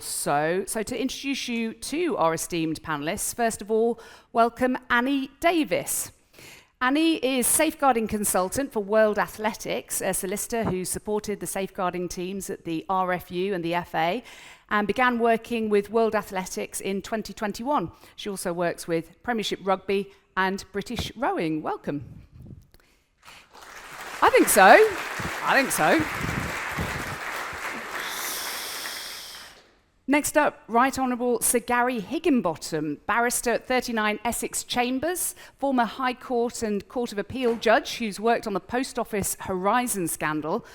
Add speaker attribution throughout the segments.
Speaker 1: so. So to introduce you to our esteemed panellists, first of all, welcome Annie Davis. Annie is safeguarding consultant for World Athletics, a solicitor who supported the safeguarding teams at the RFU and the FA, and began working with World Athletics in 2021. She also works with Premiership Rugby and British Rowing. Welcome. I think so. Next up, Right Honourable Sir Gary Higginbottom, barrister at 39 Essex Chambers, former High Court and Court of Appeal judge who's worked on the Post Office Horizon scandal.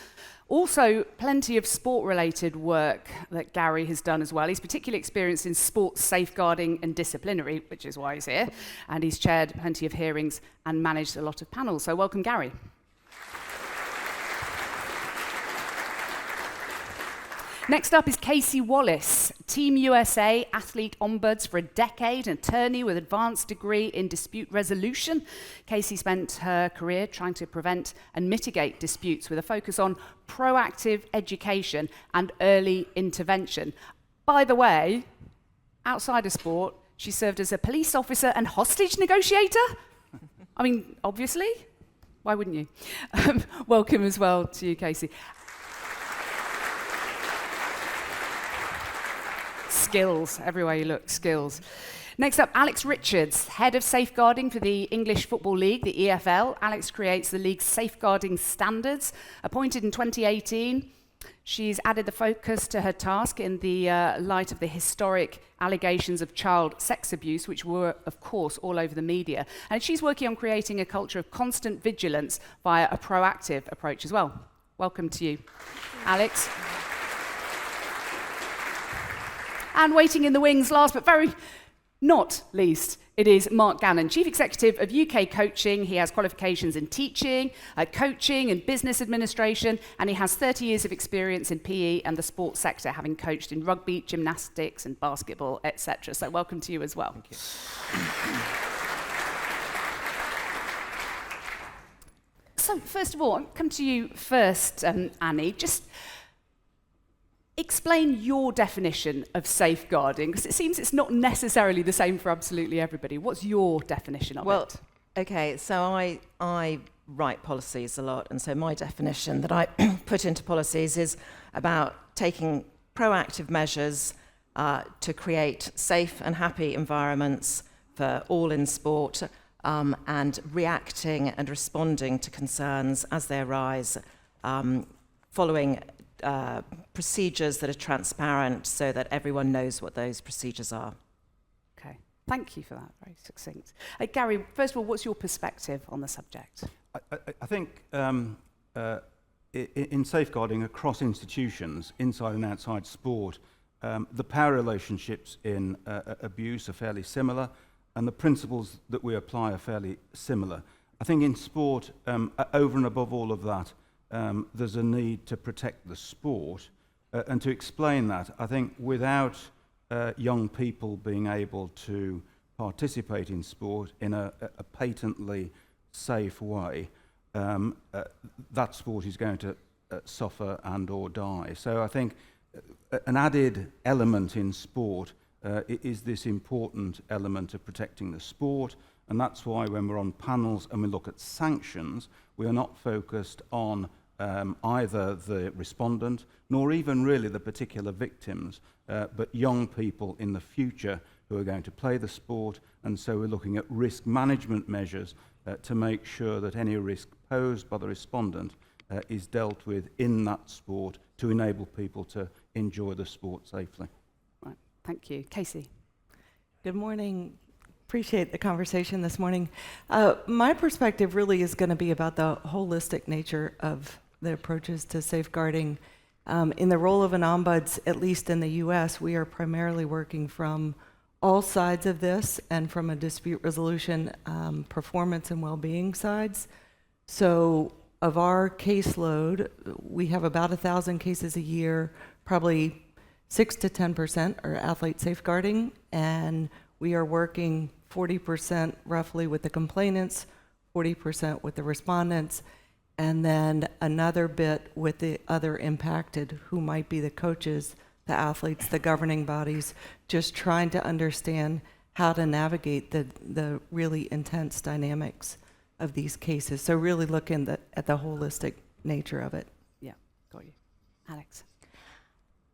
Speaker 1: Also, plenty of sport-related work that Gary has done as well. He's particularly experienced in sports safeguarding and disciplinary, which is why he's here, and he's chaired plenty of hearings and managed a lot of panels. So welcome, Gary. Next up is Casey Wallace, Team USA athlete ombuds for a decade, an attorney with advanced degree in dispute resolution. Casey spent her career trying to prevent and mitigate disputes with a focus on proactive education and early intervention. By the way, outside of sport, she served as a police officer and hostage negotiator. I mean, obviously, why wouldn't you? Welcome as well to you, Casey. Skills, everywhere you look, skills. Next up, Alex Richards, head of safeguarding for the English Football League, the EFL. Alex creates the league's safeguarding standards. Appointed in 2018, she's added the focus to her task in the light of the historic allegations of child sex abuse, which were, of course, all over the media. And she's working on creating a culture of constant vigilance via a proactive approach as well. Welcome to you, Alex. And waiting in the wings, last but very not least, it is Mark Gannon, Chief Executive of UK Coaching. He has qualifications in teaching, coaching and business administration, and he has 30 years of experience in PE and the sports sector, having coached in rugby, gymnastics and basketball, etc. So welcome to you as well.
Speaker 2: Thank you.
Speaker 1: So first of all, I'll come to you first, Annie. Just explain your definition of safeguarding, because it seems it's not necessarily the same for absolutely everybody. What's your definition of it?
Speaker 2: Well, okay, so I write policies a lot, and so my definition that I put into policies is about taking proactive measures to create safe and happy environments for all in sport, and reacting and responding to concerns as they arise, following procedures that are transparent so that everyone knows what those procedures are.
Speaker 1: Okay, thank you for that, very succinct. Gary, first of all, what's your perspective on the subject?
Speaker 3: I think in safeguarding across institutions, inside and outside sport, the power relationships in abuse are fairly similar, and the principles that we apply are fairly similar. I think in sport, over and above all of that, there's a need to protect the sport, and to explain that, I think without young people being able to participate in sport in a patently safe way, that sport is going to suffer and or die. So I think an added element in sport is this important element of protecting the sport, and that's why when we're on panels and we look at sanctions, we are not focused on either the respondent nor even really the particular victims, but young people in the future who are going to play the sport, and so we're looking at risk management measures to make sure that any risk posed by the respondent is dealt with in that sport to enable people to enjoy the sport safely.
Speaker 1: Right, thank you. Casey.
Speaker 4: Good morning. Appreciate the conversation this morning. My perspective really is going to be about the holistic nature of the approaches to safeguarding. In the role of an ombuds, at least in the US, we are primarily working from all sides of this and from a dispute resolution, performance and well-being sides. So of our caseload, we have about 1,000 cases a year, probably 6 to 10% are athlete safeguarding, and we are working 40% roughly with the complainants, 40% with the respondents, and then another bit with the other impacted, who might be the coaches, the athletes, the governing bodies, just trying to understand how to navigate the really intense dynamics of these cases. So really looking at the holistic nature of it.
Speaker 1: Yeah, got you. Alex?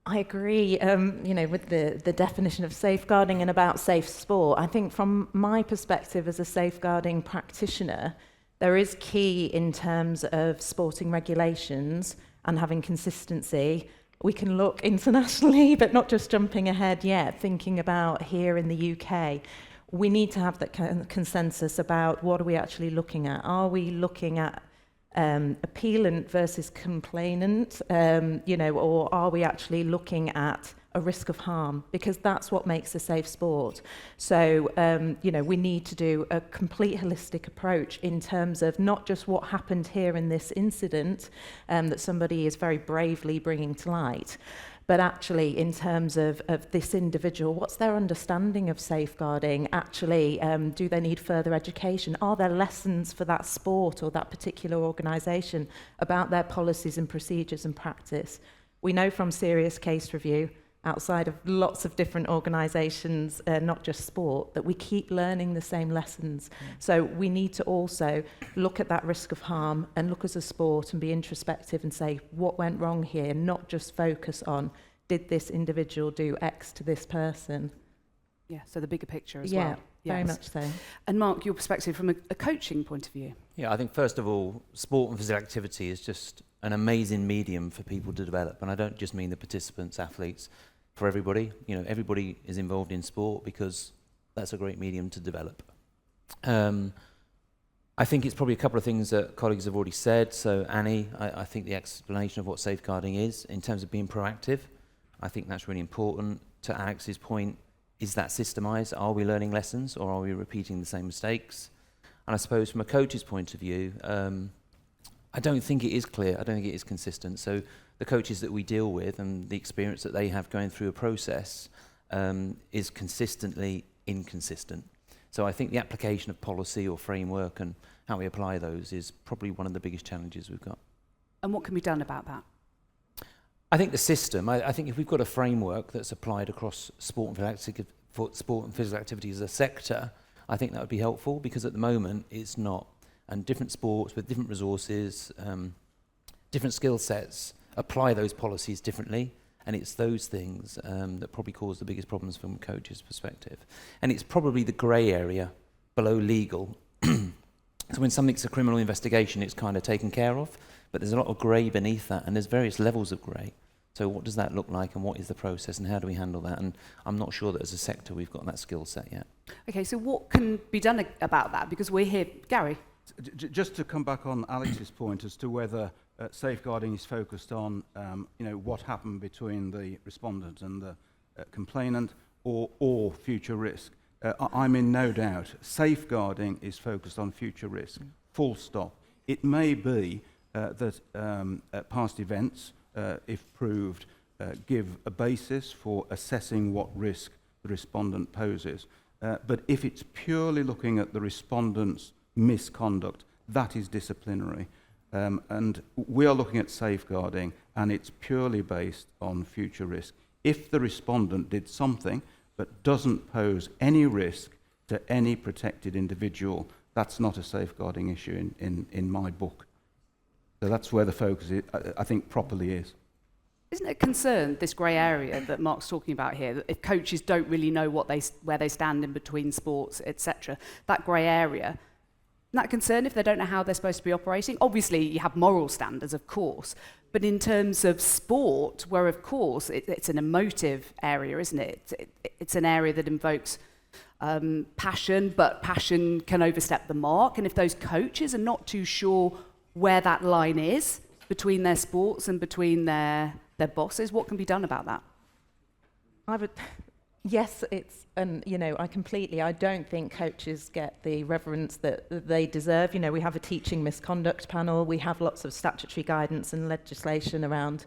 Speaker 5: I agree, with the definition of safeguarding and about safe sport. I think from my perspective as a safeguarding practitioner, there is key in terms of sporting regulations and having consistency. We can look internationally, but not just jumping ahead yet, thinking about here in the UK. We need to have that consensus about what are we actually looking at. Are we looking at appellant versus complainant, or are we actually looking at a risk of harm? Because that's what makes a safe sport. So, we need to do a complete holistic approach in terms of not just what happened here in this incident that somebody is very bravely bringing to light, but actually in terms of this individual, what's their understanding of safeguarding? Actually, do they need further education? Are there lessons for that sport or that particular organisation about their policies and procedures and practice? We know from serious case review, outside of lots of different organisations, not just sport, that we keep learning the same lessons. So we need to also look at that risk of harm and look as a sport and be introspective and say, what went wrong here? Not just focus on, did this individual do X to this person?
Speaker 1: Yeah, so the bigger picture as
Speaker 5: Yeah,
Speaker 1: well.
Speaker 5: very much so.
Speaker 1: And Mark, your perspective from a coaching point of view?
Speaker 6: Yeah, I think first of all, sport and physical activity is just an amazing medium for people to develop. And I don't just mean the participants, athletes, for everybody. Everybody is involved in sport because that's a great medium to develop. I think it's probably a couple of things that colleagues have already said. So Annie, I think the explanation of what safeguarding is in terms of being proactive, I think that's really important. To Alex's point, is that systemized? Are we learning lessons or are we repeating the same mistakes? And I suppose from a coach's point of view, I don't think it is clear. I don't think it is consistent. So the coaches that we deal with and the experience that they have going through a process is consistently inconsistent. So I think the application of policy or framework and how we apply those is probably one of the biggest challenges we've got.
Speaker 1: And what can be done about that?
Speaker 6: I think the system, I think if we've got a framework that's applied across sport and physical activity as a sector, I think that would be helpful, because at the moment it's not. And different sports with different resources, different skill sets, apply those policies differently, and it's those things that probably cause the biggest problems from a coach's perspective. And it's probably the grey area below legal. So when something's a criminal investigation, it's kind of taken care of, but there's a lot of grey beneath that, and there's various levels of grey. So what does that look like, and what is the process, and how do we handle that? And I'm not sure that as a sector we've got that skill set yet. Okay,
Speaker 1: so what can be done about that? Because we're here, Gary.
Speaker 3: Just to come back on Alex's point as to whether safeguarding is focused on what happened between the respondent and the complainant or future risk. I'm in no doubt safeguarding is focused on future risk, full stop. It may be that past events, if proved, give a basis for assessing what risk the respondent poses. But if it's purely looking at the respondent's misconduct, that is disciplinary. And we are looking at safeguarding, and it's purely based on future risk. If the respondent did something but doesn't pose any risk to any protected individual, that's not a safeguarding issue in my book. So that's where the focus, I think, properly is.
Speaker 1: Isn't it a concern, this grey area that Mark's talking about here, that if coaches don't really know where they stand in between sports, etc., that grey area, isn't that a concern if they don't know how they're supposed to be operating? Obviously, you have moral standards, of course, but in terms of sport, where, of course, it's an emotive area, isn't it? It's an area that invokes passion, but passion can overstep the mark, and if those coaches are not too sure where that line is between their sports and between their bosses, what can be done about that?
Speaker 5: Yes, I don't think coaches get the reverence that they deserve. We have a teaching misconduct panel, we have lots of statutory guidance and legislation around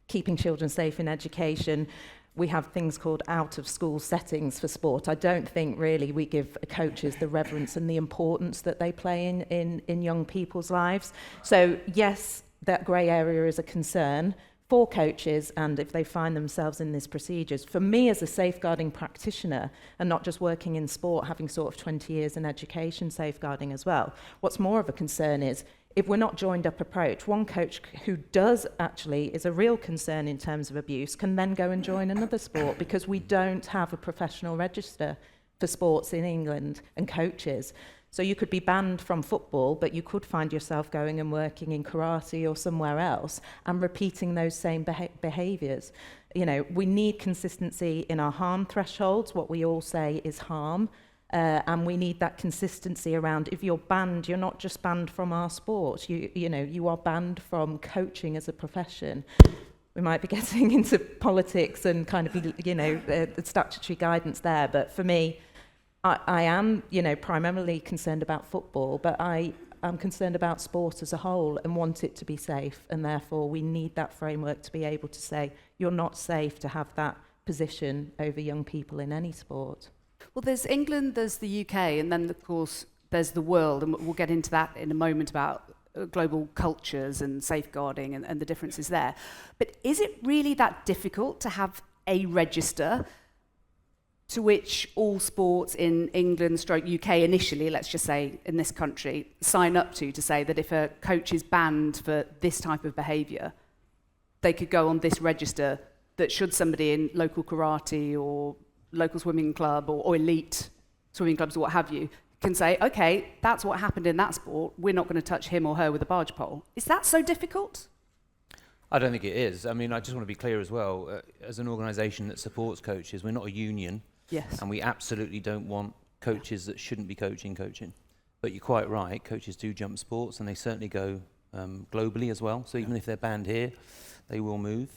Speaker 5: keeping children safe in education. We have things called out-of-school settings for sport. I don't think really we give coaches the reverence and the importance that they play in young people's lives. So yes, that grey area is a concern. for coaches, and if they find themselves in these procedures, for me as a safeguarding practitioner, and not just working in sport, having sort of 20 years in education safeguarding as well, what's more of a concern is if we're not joined up approach, one coach who does actually is a real concern in terms of abuse can then go and join another sport, because we don't have a professional register for sports in England and coaches. So you could be banned from football, but you could find yourself going and working in karate or somewhere else and repeating those same behaviours. You know, we need consistency in our harm thresholds. What we all say is harm. And we need that consistency around, if you're banned, you're not just banned from our sport. You are banned from coaching as a profession. We might be getting into politics and kind of, the statutory guidance there. But for me, I am, primarily concerned about football, but I am concerned about sport as a whole and want it to be safe. And therefore, we need that framework to be able to say, you're not safe to have that position over young people in any sport.
Speaker 1: Well, there's England, there's the UK, and then, of course, there's the world. And we'll get into that in a moment about global cultures and safeguarding and the differences there. But is it really that difficult to have a register to which all sports in England / UK initially, let's just say in this country, sign up to say that if a coach is banned for this type of behaviour, they could go on this register, that should somebody in local karate or local swimming club or elite swimming clubs or what have you, can say, okay, that's what happened in that sport, we're not going to touch him or her with a barge pole. Is that so difficult?
Speaker 6: I don't think it is. I mean, I just want to be clear as well, as an organisation that supports coaches, we're not a union.
Speaker 1: Yes.
Speaker 6: And we absolutely don't want coaches that shouldn't be coaching. But you're quite right, coaches do jump sports, and they certainly go globally as well. So even if they're banned here, they will move.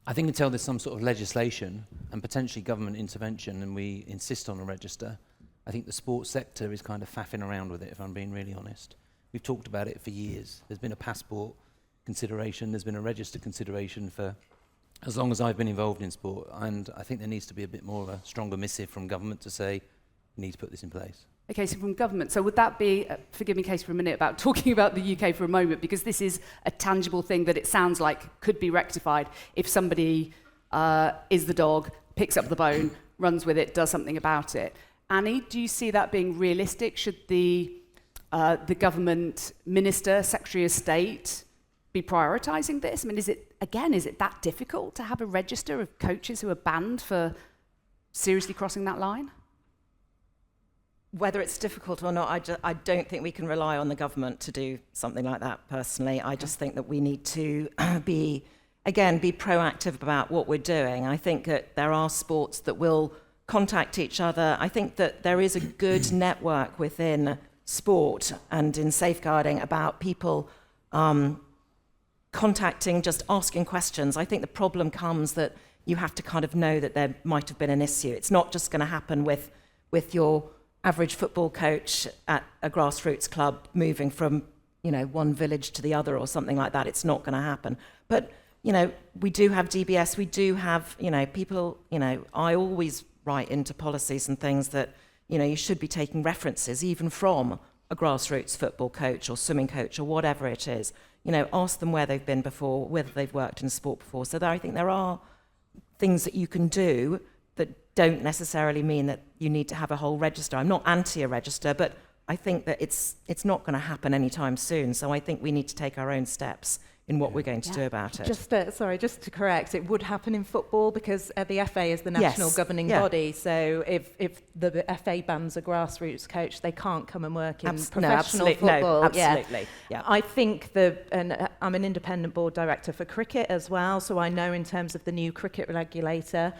Speaker 6: I think until there's some sort of legislation and potentially government intervention and we insist on a register, I think the sports sector is kind of faffing around with it, if I'm being really honest. We've talked about it for years. There's been a passport consideration, there's been a register consideration for as long as I've been involved in sport, and I think there needs to be a bit more of a stronger missive from government to say, you need to put this in place.
Speaker 1: Okay, so from government, so would that be, forgive me Casey for a minute, about talking about the UK for a moment, because this is a tangible thing that it sounds like could be rectified if somebody is the dog, picks up the bone, runs with it, does something about it. Annie, do you see that being realistic? Should the government minister, Secretary of State, be prioritising this? I mean, is it that difficult to have a register of coaches who are banned for seriously crossing that line?
Speaker 2: Whether it's difficult or not, I don't think we can rely on the government to do something like that, personally. I just think that we need to be proactive about what we're doing. I think that there are sports that will contact each other. I think that there is a good network within sport and in safeguarding about people contacting, just asking questions. I think the problem comes that you have to kind of know that there might have been an issue. It's not just going to happen with your average football coach at a grassroots club moving from, one village to the other or something like that. It's not going to happen. But, we do have DBS, we do have, people, I always write into policies and things that, you should be taking references even from a grassroots football coach or swimming coach or whatever it is. Ask them where they've been before, whether they've worked in sport before. So I think there are things that you can do that don't necessarily mean that you need to have a whole register. I'm not anti a register, but I think that it's not going to happen anytime soon. So I think we need to take our own steps in what we're going to do about it.
Speaker 5: Just to correct, it would happen in football because the FA is the national governing body. So if the FA bans a grassroots coach, they can't come and work in professional football.
Speaker 2: No, absolutely. Yeah.
Speaker 5: I think and I'm an independent board director for cricket as well, so I know in terms of the new cricket regulator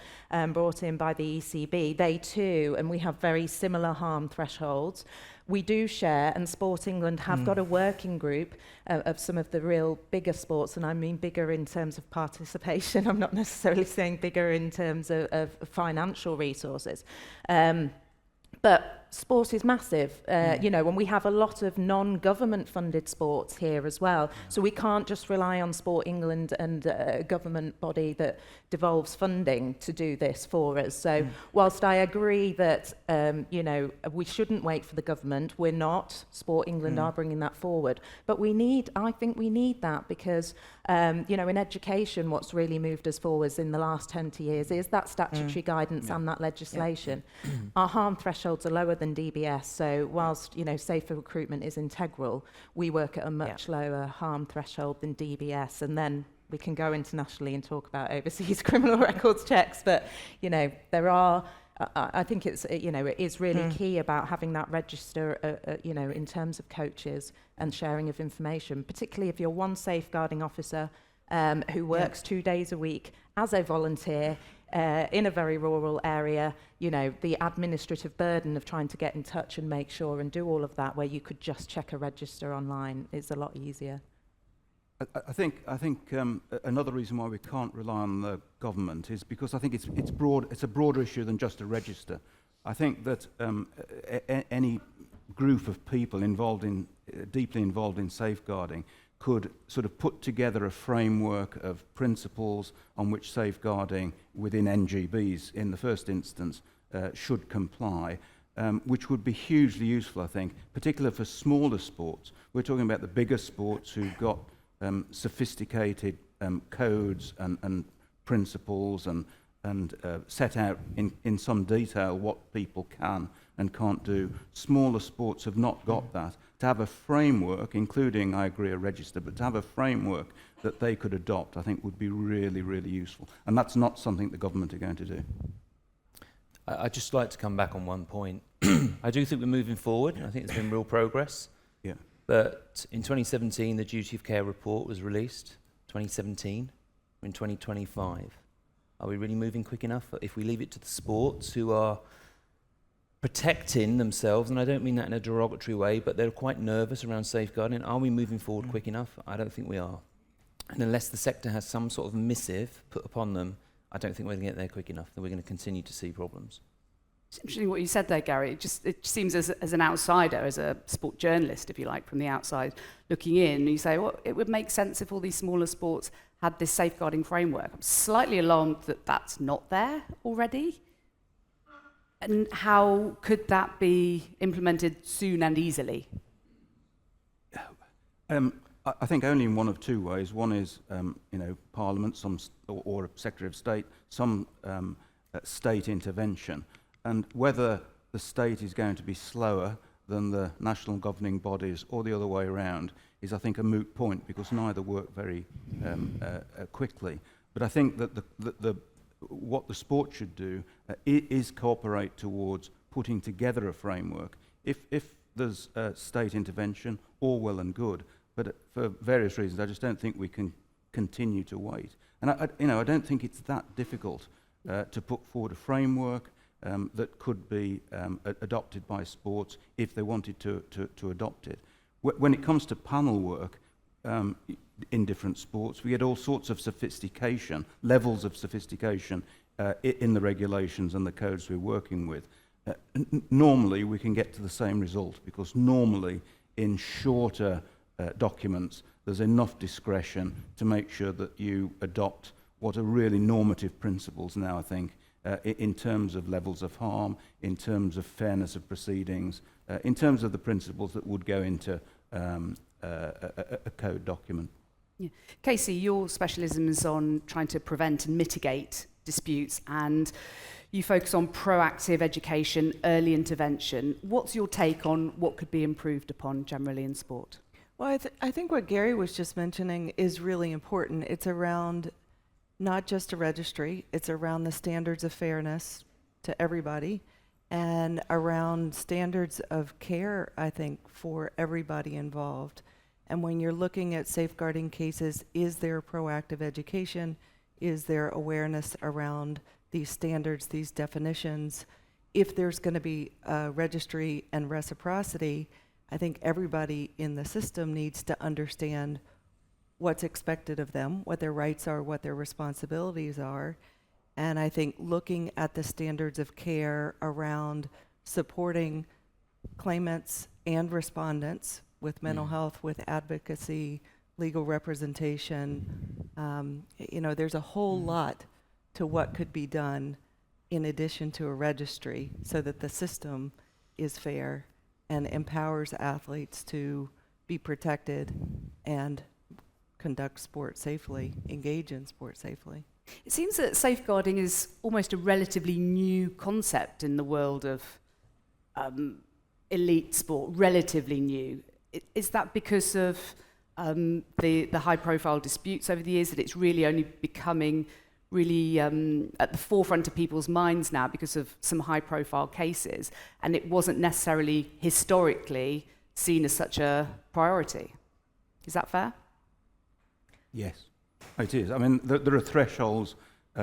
Speaker 5: brought in by the ECB, they too, and we have very similar harm thresholds. We do share, and Sport England have got a working group of some of the real bigger sports, and I mean bigger in terms of participation. I'm not necessarily saying bigger in terms of financial resources. But sport is massive, you know, and we have a lot of non-government funded sports here as well. So we can't just rely on Sport England and a government body that devolves funding to do this for us. So whilst I agree that, you know, we shouldn't wait for the government, we're not. Sport England are bringing that forward. But I think we need that because, you know, in education, what's really moved us forwards in the last 20 years is that statutory guidance and that legislation. Our harm thresholds are lower than DBS, so whilst, you know, safer recruitment is integral, we work at a much lower harm threshold than DBS, and then we can go internationally and talk about overseas criminal records checks, but, you know, there are, I think it's, you know, it is really key about having that register, you know, in terms of coaches and sharing of information, particularly if you're one safeguarding officer who works 2 days a week as a volunteer in a very rural area. You know, the administrative burden of trying to get in touch and make sure and do all of that where you could just check a register online is a lot easier.
Speaker 3: I think another reason why we can't rely on the government is because I think it's a broader issue than just a register. I think that any group of people deeply involved in safeguarding could sort of put together a framework of principles on which safeguarding within NGBs in the first instance should comply, which would be hugely useful, I think, particularly for smaller sports. We're talking about the bigger sports who've got sophisticated codes and principles and set out in some detail what people can and can't do. Smaller sports have not got that. To have a framework, including, I agree, a register, but to have a framework that they could adopt, I think would be really, really useful. And that's not something the government are going to do.
Speaker 6: I'd just like to come back on one point. I do think we're moving forward. I think there's been real progress.
Speaker 3: Yeah.
Speaker 6: But in 2017, the Duty of Care report was released. 2017, we're in 2025. Are we really moving quick enough? If we leave it to the sports who are protecting themselves, and I don't mean that in a derogatory way, but they're quite nervous around safeguarding, are we moving forward quick enough? I don't think we are. And unless the sector has some sort of missive put upon them, I don't think we're going to get there quick enough, then we're going to continue to see problems.
Speaker 1: It's interesting what you said there, Gary. It seems as an outsider, as a sport journalist, if you like, from the outside looking in, you say, well, it would make sense if all these smaller sports had this safeguarding framework. I'm slightly alarmed that that's not there already. And how could that be implemented soon and easily?
Speaker 3: I think only in one of two ways. One is, you know, Parliament, or a Secretary of State, some state intervention. And whether the state is going to be slower than the national governing bodies or the other way around is, I think, a moot point because neither work very quickly. But I think that what the sport should do is cooperate towards putting together a framework. If there's state intervention, all well and good, but for various reasons, I just don't think we can continue to wait. And I don't think it's that difficult to put forward a framework that could be adopted by sports if they wanted to adopt it. When it comes to panel work in different sports, we get all sorts of sophistication, levels of sophistication in the regulations and the codes we're working with. Normally, we can get to the same result because normally in shorter documents, there's enough discretion to make sure that you adopt what are really normative principles now, I think, in terms of levels of harm, in terms of fairness of proceedings, in terms of the principles that would go into a code document.
Speaker 1: Yeah. Casey, your specialism is on trying to prevent and mitigate disputes, and you focus on proactive education, early intervention. What's your take on what could be improved upon generally in sport?
Speaker 4: Well, I think what Gary was just mentioning is really important. It's around not just a registry, it's around the standards of fairness to everybody and around standards of care, I think, for everybody involved. And when you're looking at safeguarding cases, is there proactive education? Is there awareness around these standards, these definitions? If there's going to be a registry and reciprocity, I think everybody in the system needs to understand what's expected of them, what their rights are, what their responsibilities are. And I think looking at the standards of care around supporting claimants and respondents with mental health, with advocacy, legal representation. There's a whole lot to what could be done in addition to a registry so that the system is fair and empowers athletes to be protected and conduct sport safely, engage in sport safely.
Speaker 1: It seems that safeguarding is almost a relatively new concept in the world of elite sport, relatively new. Is that because of the high-profile disputes over the years, that it's really only becoming really at the forefront of people's minds now because of some high-profile cases, and it wasn't necessarily historically seen as such a priority? Is that fair?
Speaker 3: Yes, it is. I mean, there are thresholds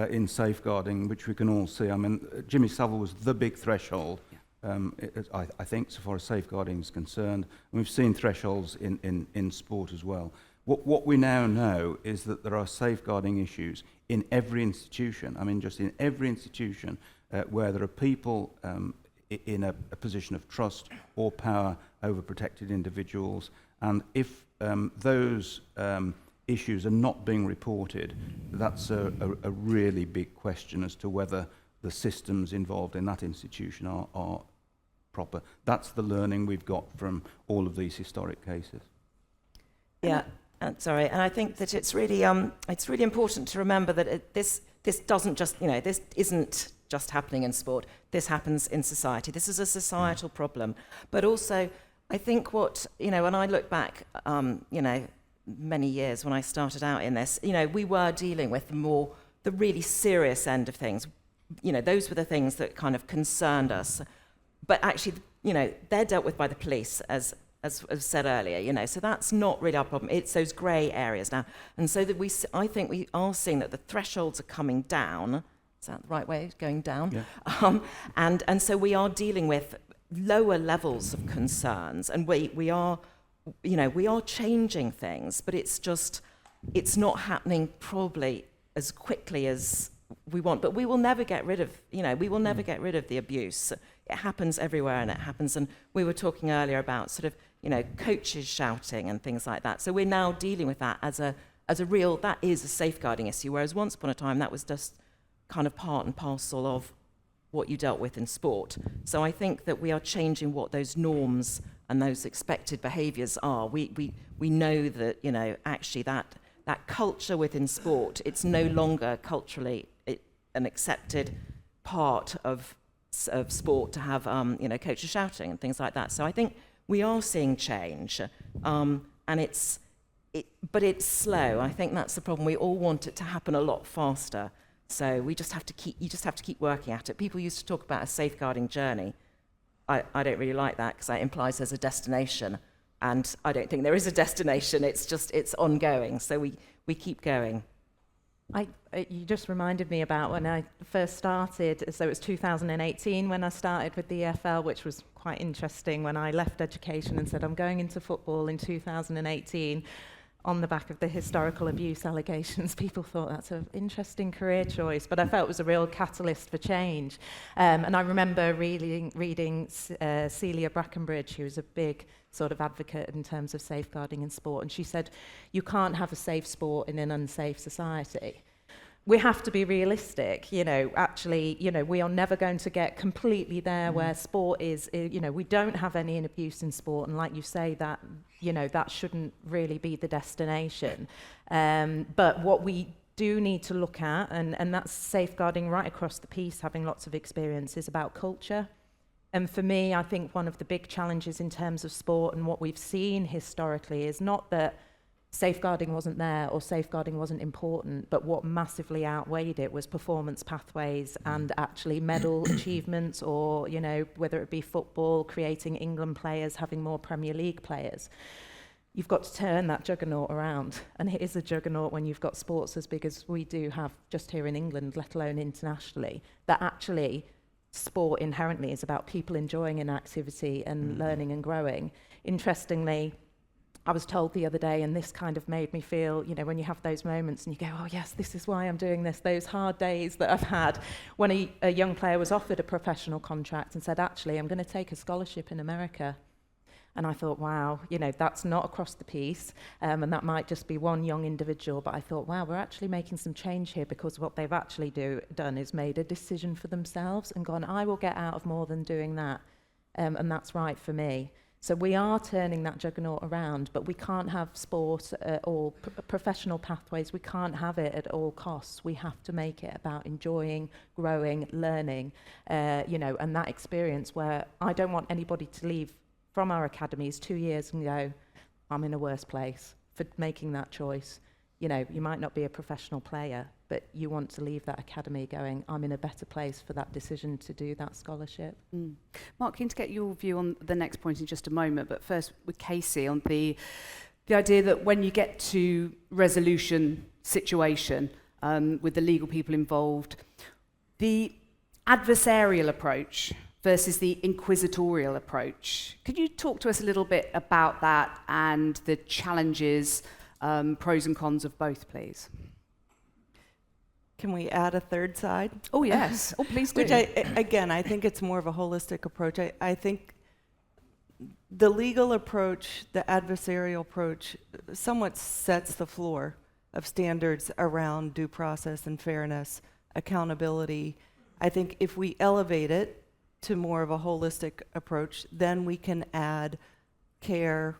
Speaker 3: in safeguarding which we can all see. I mean, Jimmy Savile was the big threshold, I think, so far as safeguarding is concerned. And we've seen thresholds in sport as well. What we now know is that there are safeguarding issues in every institution. I mean, just in every institution where there are people in a position of trust or power over protected individuals. And if those issues are not being reported, that's a really big question as to whether the systems involved in that institution are proper. That's the learning we've got from all of these historic cases.
Speaker 2: Yeah, sorry, and I think that it's really important to remember that this doesn't just, this isn't just happening in sport. This happens in society. This is a societal problem. But also, I think when I look back, many years when I started out in this, we were dealing with the really serious end of things. Those were the things that kind of concerned us. But actually, they're dealt with by the police, as said earlier, so that's not really our problem. It's those grey areas now. And so that I think we are seeing that the thresholds are coming down. Is that the right way, going down? Yeah. And so we are dealing with lower levels of concerns, and we are changing things, but it's not happening probably as quickly as we want. But we will never get rid of, get rid of the abuse. It happens everywhere, and it happens. And we were talking earlier about sort of, coaches shouting and things like that. So we're now dealing with that as a that is a safeguarding issue. Whereas once upon a time, that was just kind of part and parcel of what you dealt with in sport. So I think that we are changing what those norms and those expected behaviours are. We know that, actually that culture within sport, it's no longer culturally an accepted part of sport to have, coaches shouting and things like that. So I think we are seeing change, and but it's slow. I think that's the problem. We all want it to happen a lot faster. So you just have to keep working at it. People used to talk about a safeguarding journey. I don't really like that because that implies there's a destination, and I don't think there is a destination. It's ongoing. So we keep going.
Speaker 5: You just reminded me about when I first started. So it was 2018 when I started with the EFL, which was quite interesting. When I left education and said I'm going into football in 2018. On the back of the historical abuse allegations, people thought that's an interesting career choice, but I felt it was a real catalyst for change. And I remember reading Celia Brackenbridge, who was a big sort of advocate in terms of safeguarding in sport, and she said, you can't have a safe sport in an unsafe society. We have to be realistic, actually, we are never going to get completely there where sport is, we don't have any abuse in sport, and like you say, that, that shouldn't really be the destination. But what we do need to look at, and that's safeguarding right across the piece, having lots of experience, is about culture. And for me, I think one of the big challenges in terms of sport and what we've seen historically is not that safeguarding wasn't there or safeguarding wasn't important, but what massively outweighed it was performance pathways and actually medal achievements, or, whether it be football, creating England players, having more Premier League players. You've got to turn that juggernaut around, and it is a juggernaut when you've got sports as big as we do have just here in England, let alone internationally, that actually sport inherently is about people enjoying an activity and learning and growing. Interestingly, I was told the other day, and this kind of made me feel, you know, when you have those moments and you go, oh yes, this is why I'm doing this, those hard days that I've had, when a young player was offered a professional contract and said, actually, I'm going to take a scholarship in America. And I thought, wow, you know, that's not across the piece, and that might just be one young individual, but I thought, wow, we're actually making some change here, because what they've actually done is made a decision for themselves and gone, I will get out of more than doing that, and that's right for me. So we are turning that juggernaut around, but we can't have sport or professional pathways. We can't have it at all costs. We have to make it about enjoying, growing, learning, you know, and that experience where I don't want anybody to leave from our academies 2 years and go, I'm in a worse place for making that choice. You know, you might not be a professional player, but you want to leave that academy going, I'm in a better place for that decision to do that scholarship.
Speaker 1: Mark, keen to get your view on the next point in just a moment, but first with Casey on the idea that when you get to resolution situation with the legal people involved, the adversarial approach versus the inquisitorial approach. Could you talk to us a little bit about that and the challenges, pros and cons of both, please?
Speaker 4: Can we add a third side?
Speaker 1: Oh, yes. Oh, please do.
Speaker 4: Which, I think it's more of a holistic approach. I think the legal approach, the adversarial approach, somewhat sets the floor of standards around due process and fairness, accountability. I think if we elevate it to more of a holistic approach, then we can add care,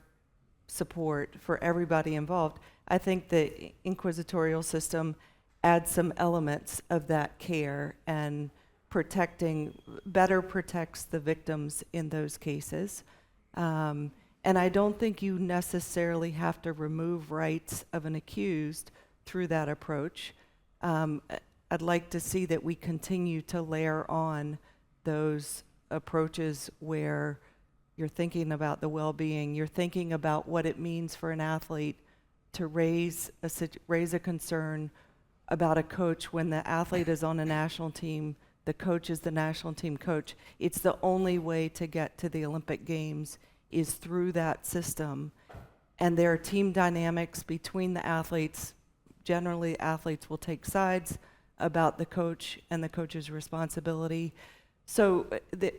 Speaker 4: support for everybody involved. I think the inquisitorial system adds some elements of that care and better protects the victims in those cases. And I don't think you necessarily have to remove rights of an accused through that approach. I'd like to see that we continue to layer on those approaches where you're thinking about the well-being, you're thinking about what it means for an athlete to raise a concern about a coach when the athlete is on a national team, the coach is the national team coach. It's the only way to get to the Olympic Games is through that system. And there are team dynamics between the athletes. Generally, athletes will take sides about the coach and the coach's responsibility. So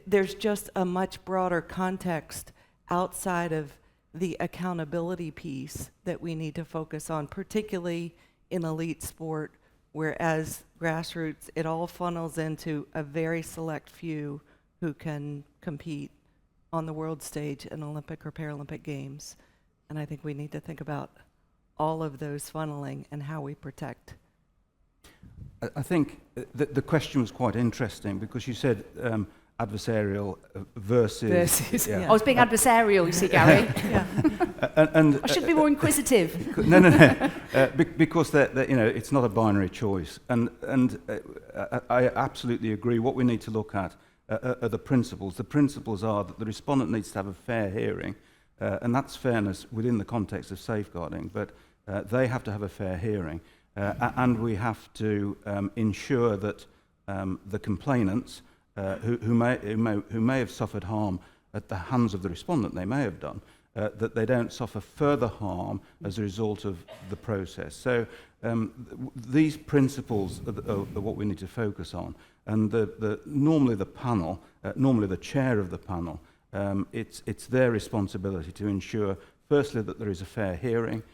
Speaker 4: there's just a much broader context outside of the accountability piece that we need to focus on, particularly in elite sport, whereas grassroots, it all funnels into a very select few who can compete on the world stage in Olympic or Paralympic Games. And I think we need to think about all of those funneling and how we protect.
Speaker 3: I think the question was quite interesting because you said adversarial versus.
Speaker 1: Yeah. I was being adversarial, you see, Gary.
Speaker 3: And
Speaker 1: I should be more inquisitive.
Speaker 3: No. Because it's not a binary choice, and I absolutely agree. What we need to look at are the principles. The principles are that the respondent needs to have a fair hearing, and that's fairness within the context of safeguarding. But they have to have a fair hearing. And we have to ensure that the complainants who may have suffered harm at the hands of the respondent, they may have done, that they don't suffer further harm as a result of the process. So these principles are what we need to focus on. And normally the panel, normally the chair of the panel, it's their responsibility to ensure, firstly, that there is a fair hearing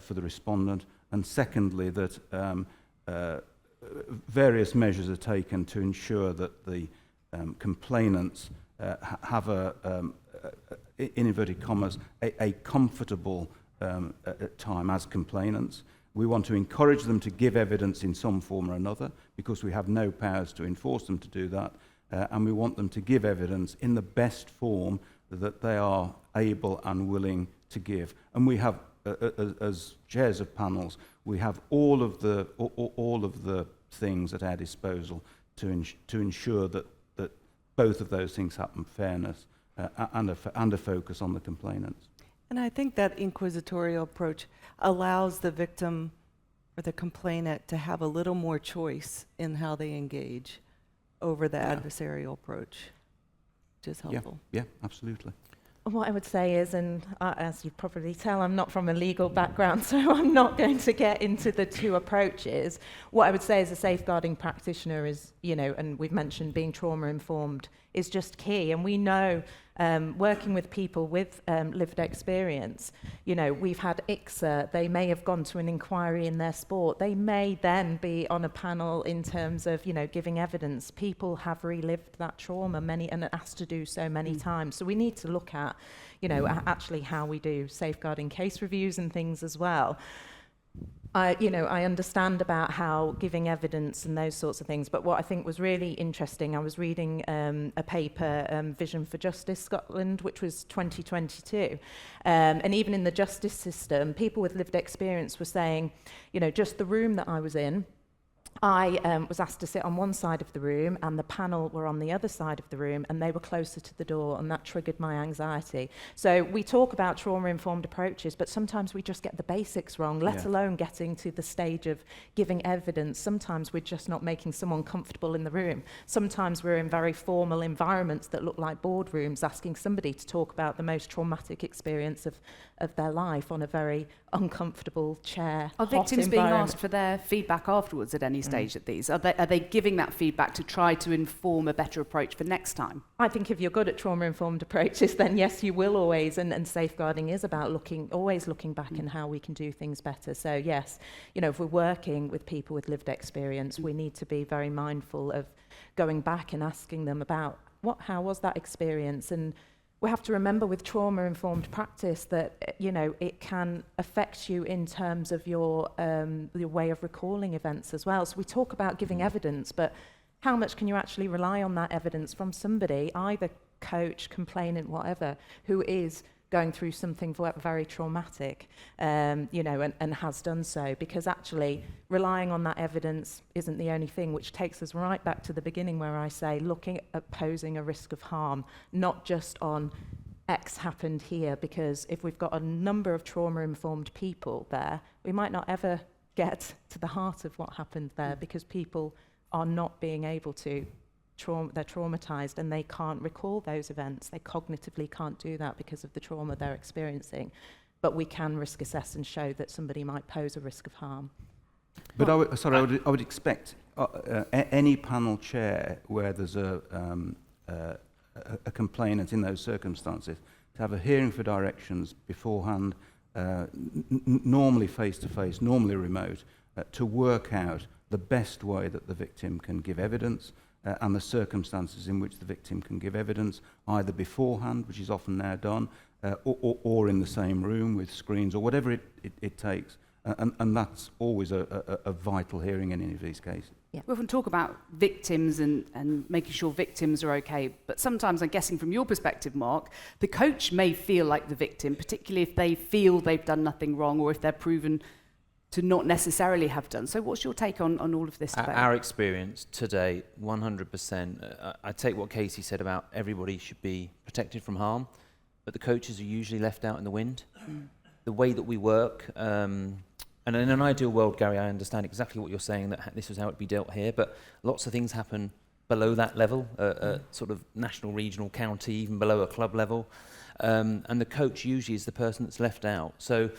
Speaker 3: for the respondent, and secondly, that various measures are taken to ensure that the complainants have in inverted commas, a comfortable time as complainants. We want to encourage them to give evidence in some form or another because we have no powers to enforce them to do that, and we want them to give evidence in the best form that they are able and willing to give. And we have as chairs of panels, we have all of the things at our disposal to ensure that both of those things happen: fairness and a focus on the complainants.
Speaker 4: And I think that inquisitorial approach allows the victim or the complainant to have a little more choice in how they engage over the adversarial approach, which is helpful.
Speaker 3: Yeah, absolutely.
Speaker 5: What I would say is, and as you probably tell, I'm not from a legal background, so I'm not going to get into the two approaches. What I would say as a safeguarding practitioner is, and we've mentioned being trauma-informed is just key. And we know, working with people with lived experience, we've had ICSA, they may have gone to an inquiry in their sport, they may then be on a panel in terms of, giving evidence. People have relived that trauma and asked to do so many times. So we need to look at, actually how we do safeguarding case reviews and things as well. I understand about how giving evidence and those sorts of things, but what I think was really interesting, I was reading a paper, Vision for Justice Scotland, which was 2022, and even in the justice system, people with lived experience were saying, just the room that I was in, I was asked to sit on one side of the room and the panel were on the other side of the room and they were closer to the door, and that triggered my anxiety. So we talk about trauma-informed approaches, but sometimes we just get the basics wrong, let alone getting to the stage of giving evidence. Sometimes we're just not making someone comfortable in the room. Sometimes we're in very formal environments that look like boardrooms, asking somebody to talk about the most traumatic experience of their life on a very uncomfortable chair.
Speaker 1: Are victims being asked for their feedback afterwards at any stage at these? Are they giving that feedback to try to inform a better approach for next time?
Speaker 5: I think if you're good at trauma-informed approaches, then yes, you will always, and safeguarding is about always looking back and how we can do things better. So yes, if we're working with people with lived experience, we need to be very mindful of going back and asking them about how was that experience. And we have to remember with trauma-informed practice that, it can affect you in terms of your way of recalling events as well. So we talk about giving evidence, but how much can you actually rely on that evidence from somebody, either coach, complainant, whatever, who is going through something very traumatic, and has done so, because actually relying on that evidence isn't the only thing, which takes us right back to the beginning where I say looking at posing a risk of harm, not just on X happened here, because if we've got a number of trauma-informed people there, we might not ever get to the heart of what happened there, because people are not being able to. They're traumatized and they can't recall those events. They cognitively can't do that because of the trauma they're experiencing. But we can risk assess and show that somebody might pose a risk of harm.
Speaker 3: But I would expect any panel chair where there's a complainant in those circumstances to have a hearing for directions beforehand, normally face-to-face, normally remote, to work out the best way that the victim can give evidence, and the circumstances in which the victim can give evidence, either beforehand, which is often now done, or in the same room with screens, or whatever it takes. And that's always a vital hearing in any of these cases.
Speaker 1: Yeah. We often talk about victims and making sure victims are okay, but sometimes, I'm guessing from your perspective, Mark, the coach may feel like the victim, particularly if they feel they've done nothing wrong or if they're proven to not necessarily have done. So what's your take on all of this debate?
Speaker 6: Our experience today, 100%. I take what Casey said about everybody should be protected from harm, but the coaches are usually left out in the wind. The way that we work, and in an ideal world, Gary, I understand exactly what you're saying, that this is how it'd be dealt here, but lots of things happen below that level, sort of national, regional, county, even below a club level. And the coach usually is the person that's left out. So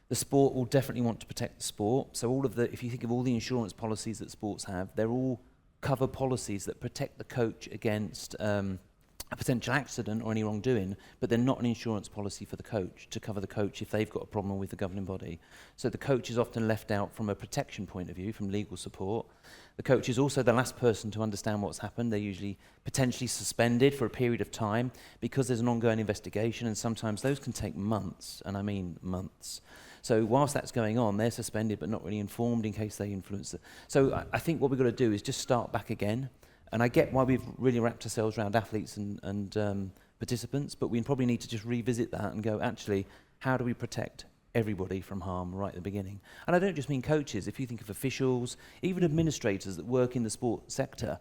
Speaker 6: the sport will definitely want to protect the sport. So if you think of all the insurance policies that sports have, they're all cover policies that protect the coach against a potential accident or any wrongdoing, but they're not an insurance policy for the coach to cover the coach if they've got a problem with the governing body. So the coach is often left out from a protection point of view, from legal support. The coach is also the last person to understand what's happened. They're usually potentially suspended for a period of time because there's an ongoing investigation, and sometimes those can take months, and I mean months. So whilst that's going on, they're suspended but not really informed in case they influence it. So I think what we've got to do is just start back again. And I get why we've really wrapped ourselves around athletes and participants, but we probably need to just revisit that and go, actually, how do we protect everybody from harm right at the beginning? And I don't just mean coaches. If you think of officials, even administrators that work in the sport sector,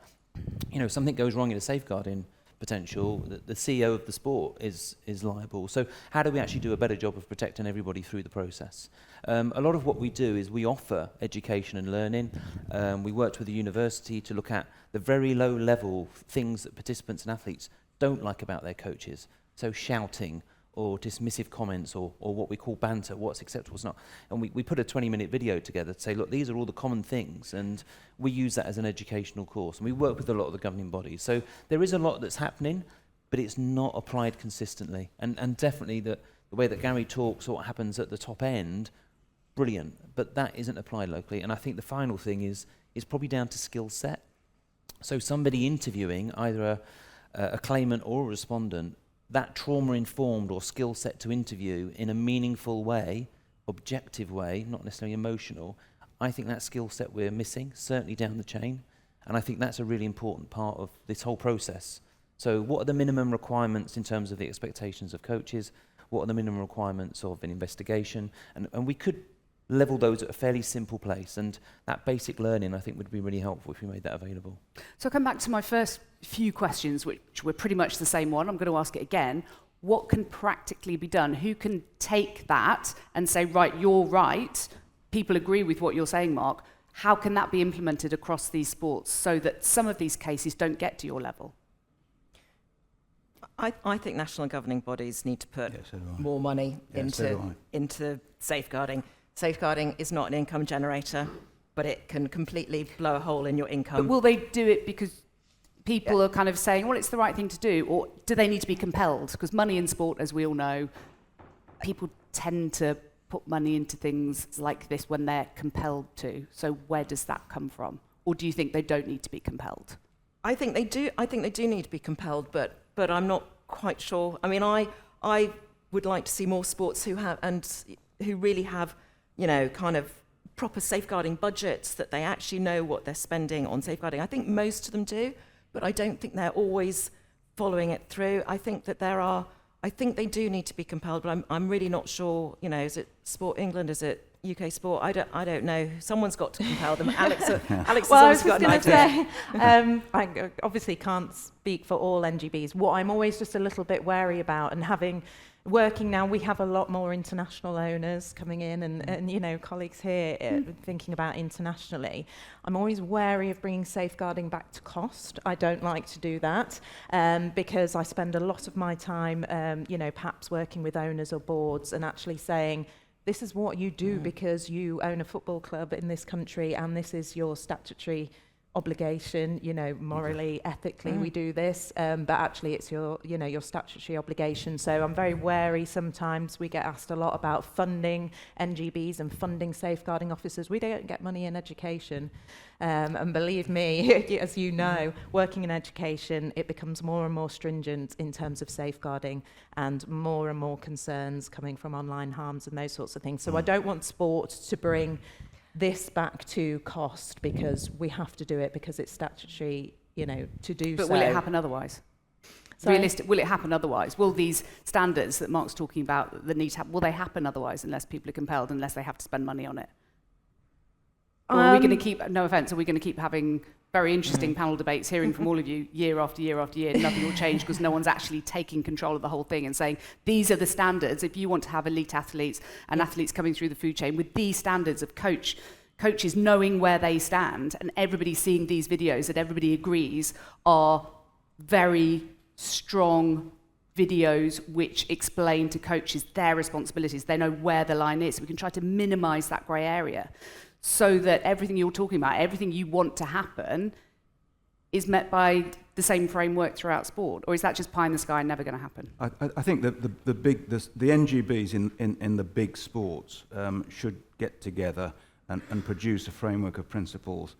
Speaker 6: something goes wrong in a safeguarding potential, the CEO of the sport is liable. So how do we actually do a better job of protecting everybody through the process? A lot of what we do is we offer education and learning. We worked with the university to look at the very low level things that participants and athletes don't like about their coaches. So shouting, or dismissive comments or what we call banter, what's acceptable, what's not. And we put a 20-minute video together to say, look, these are all the common things, and we use that as an educational course. And we work with a lot of the governing bodies. So there is a lot that's happening, but it's not applied consistently. And definitely the way that Gary talks or what happens at the top end, brilliant, but that isn't applied locally. And I think the final thing is probably down to skill set. So somebody interviewing either a claimant or a respondent, that trauma-informed or skill set to interview in a meaningful way, objective way, not necessarily emotional, I think that skill set we're missing, certainly down the chain. And I think that's a really important part of this whole process. So what are the minimum requirements in terms of the expectations of coaches? What are the minimum requirements of an investigation? And we could level those at a fairly simple place. And that basic learning, I think, would be really helpful if we made that available.
Speaker 1: So I'll come back to my first few questions, which were pretty much the same one. I'm going to ask it again. What can practically be done? Who can take that and say, right, you're right, people agree with what you're saying, Mark. How can that be implemented across these sports so that some of these cases don't get to your level?
Speaker 2: I think national governing bodies need to put
Speaker 3: so
Speaker 2: more money into safeguarding. Safeguarding is not an income generator, but it can completely blow a hole in your income.
Speaker 1: But will they do it because people are kind of saying, well, it's the right thing to do, or do they need to be compelled? Because money in sport, as we all know, people tend to put money into things like this when they're compelled to. So where does that come from? Or do you think they don't need to be compelled?
Speaker 2: I think they do. I think they do need to be compelled, but I'm not quite sure. I mean, I would like to see more sports who really have, kind of proper safeguarding budgets, that they actually know what they're spending on safeguarding. I think most of them do, but I don't think they're always following it through. I think they do need to be compelled, but I'm really not sure. Is it Sport England? Is it UK Sport? I don't know. Someone's got to compel them. Alex has always got an idea.
Speaker 5: I obviously can't speak for all NGBs. What I'm always just a little bit wary about, and working now, we have a lot more international owners coming in and colleagues here thinking about internationally. I'm always wary of bringing safeguarding back to cost. I don't like to do that because I spend a lot of my time, perhaps working with owners or boards and actually saying, this is what you do because you own a football club in this country and this is your statutory obligation, morally, ethically we do this, but actually it's your statutory obligation. So I'm very wary. Sometimes we get asked a lot about funding NGBs and funding safeguarding officers. We don't get money in education. And believe me, as you know, working in education, it becomes more and more stringent in terms of safeguarding and more concerns coming from online harms and those sorts of things. So I don't want sport to bring this back to cost because we have to do it because it's statutory, to do so.
Speaker 1: But will it happen otherwise? Will it happen otherwise? Will these standards that Mark's talking about, will they happen otherwise unless people are compelled, unless they have to spend money on it? Or are we going to keep, no offence, are we going to keep having very interesting panel debates, hearing from all of you year after year after year, nothing will change because no one's actually taking control of the whole thing and saying, these are the standards, if you want to have elite athletes and athletes coming through the food chain with these standards of coaches knowing where they stand and everybody seeing these videos that everybody agrees are very strong videos which explain to coaches their responsibilities. They know where the line is. So we can try to minimize that grey area so that everything you're talking about, everything you want to happen, is met by the same framework throughout sport? Or is that just pie in the sky and never going to happen?
Speaker 3: I think that the NGBs in the big sports should get together and produce a framework of principles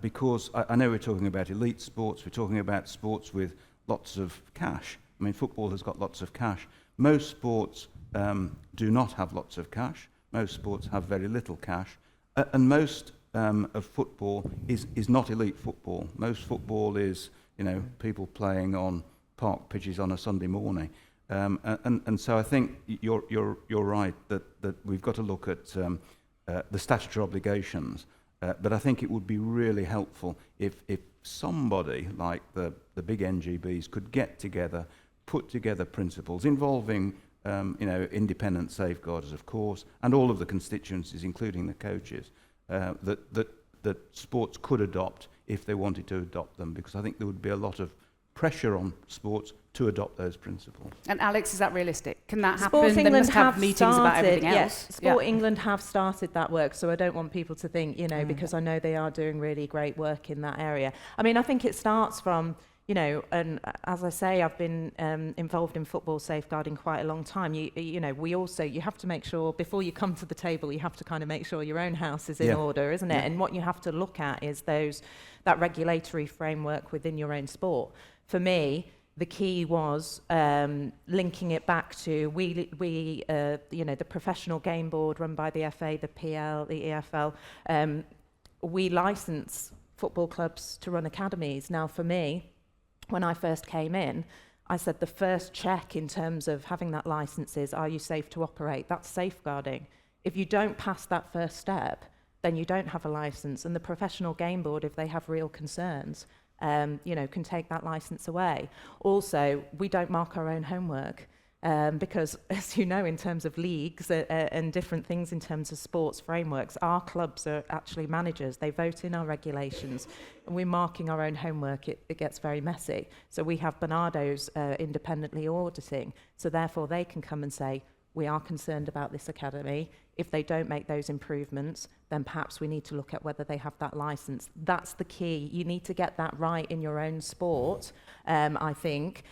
Speaker 3: because I know we're talking about elite sports, we're talking about sports with lots of cash. I mean, football has got lots of cash. Most sports do not have lots of cash. Most sports have very little cash. And most of football is not elite football. Most football is, people playing on park pitches on a Sunday morning. And so I think you're right that we've got to look at the statutory obligations. But I think it would be really helpful if somebody like the big NGBs could get together, put together principles involving independent safeguarders, of course, and all of the constituencies, including the coaches, that sports could adopt if they wanted to adopt them, because I think there would be a lot of pressure on sports to adopt those principles.
Speaker 1: And Alex, is that realistic? Can that
Speaker 5: Sport
Speaker 1: happen? They
Speaker 5: England
Speaker 1: must have meetings about everything else.
Speaker 5: Yes, Sport England have started that work, so I don't want people to think, because I know they are doing really great work in that area. I mean, I think it starts from, and as I say, I've been involved in football safeguarding quite a long time. You have to make sure, before you come to the table, you have to kind of make sure your own house is in order, isn't it? Yeah. And what you have to look at is that regulatory framework within your own sport. For me, the key was linking it back to the professional game board run by the FA, the PL, the EFL. We license football clubs to run academies. Now, for me, when I first came in, I said the first check in terms of having that license is, are you safe to operate? That's safeguarding. If you don't pass that first step, then you don't have a license. And the professional game board, if they have real concerns, can take that license away. Also, we don't mark our own homework because, as you know, in terms of leagues and different things in terms of sports frameworks, our clubs are actually managers. They vote in our regulations, and we're marking our own homework. It gets very messy. So we have Bernardo's independently auditing, so therefore they can come and say, we are concerned about this academy. If they don't make those improvements, then perhaps we need to look at whether they have that license. That's the key. You need to get that right in your own sport, I think,